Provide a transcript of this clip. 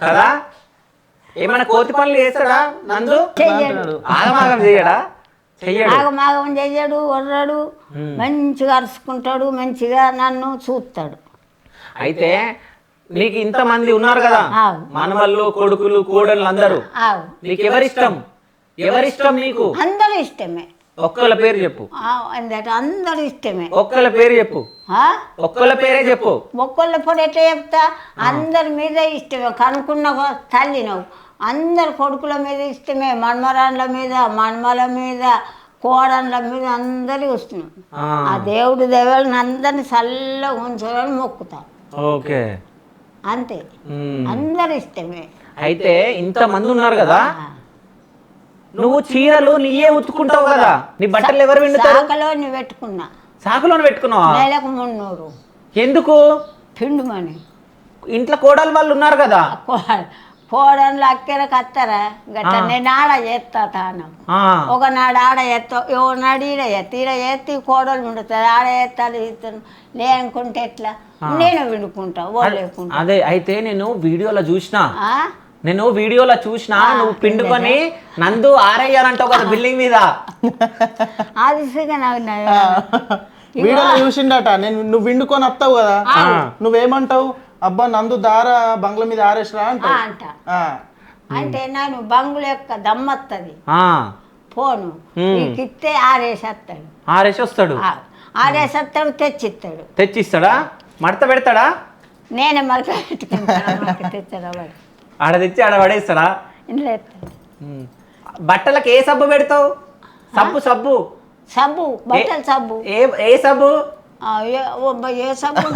కదా ఏమైనా కోతి పనులు చేస్తాడా నందు? ఆగమాగం చేయడా? ఆగమాగం చెయ్యడు, వర్రడు, మంచిగా అరుచుకుంటాడు, మంచిగా నన్ను చూస్తాడు. అయితే నీకు ఇంతమంది ఉన్నారు కదా, మనవళ్ళు, కొడుకులు, కోడళ్ళు అందరూ, నీకు ఎవరిష్టం? ఎవరిష్టం నీకు? అందరూ ఇష్టమే. ఒక్కళ్ళ పేరు చెప్పు. అందరూ ఇష్టమే. ఒక్కళ్ళ పేరు చెప్పు. ఒక్కళ్ళ పేరే చెప్పు. ఒక్కళ్ళ పేరు ఎట్లా చెప్తా? అందరి మీద ఇష్టమే. కనుక్కున్న తల్లి నువ్వు. అందరు కొడుకుల మీద ఇష్టమే, మన్మరాన్ల మీద, మన్మల మీద, కోడన్ల మీద అందరి ఇష్టం. ఆ దేవుళ్ళని అందరిని చల్లగా ఉంచాలని మొక్కుతాను. ఓకే, అంతే. అందరు ఇష్టమే. అయితే ఇంతమంది ఉన్నారు కదా, నువ్వు చీరలు నీయే ఉతుకుంటావు కదా, నీ బట్టలు ఎవరు పిండుతారు? సాకలో పెట్టుకున్నా. సాకులో పెట్టుకున్నావా? నెలకు 300. ఎందుకు? పిండుమని. ఇంట్లో కోడలు వాళ్ళు ఉన్నారు కదా. కోడన్లు అక్కలకు వస్తారా గట్ట, నేను ఆడ చేస్తా తాను. ఒకనాడు ఆడ చేస్తా, ఒకనాడు ఈడ చేస్తా, ఈడ చేస్తే కోడలు పిండుతుంది, ఆడ చేస్తాడు ఇస్తాను. లేనుకుంటే ఎట్లా? నేను పిండుకుంటా, లేకుంటా. అదే అయితే నేను వీడియోలో చూసినా, నువ్వు పిండుకొని నందు ఆరయ్యారంటావు కదా బిల్డింగ్ మీద. అది వీడియోలో చూసిండట. నువ్వు పిండుకొని వస్తావు కదా, నువ్వేమంటావు? అబ్బా నందు దార బంగ్లా మీద ఆరేసిరా అంట. అంటే నేను బంగ్ల యొక్క దమ్మత్తది ఫోను ఇస్తే ఆరేసి వస్తాడు. తెచ్చిస్తాడా? మడత పెడతాడా? నేనే మడత పెట్టుకుంటా. తెచ్చాడా? ఆడ తెచ్చి ఆడ పడేస్తాడా? ఇంట్లో బట్టలకు ఏ సబ్బు పెడతావు? సబ్బు బట్టల సబ్బు. ఏ సబ్బు? ఏ సబ్బు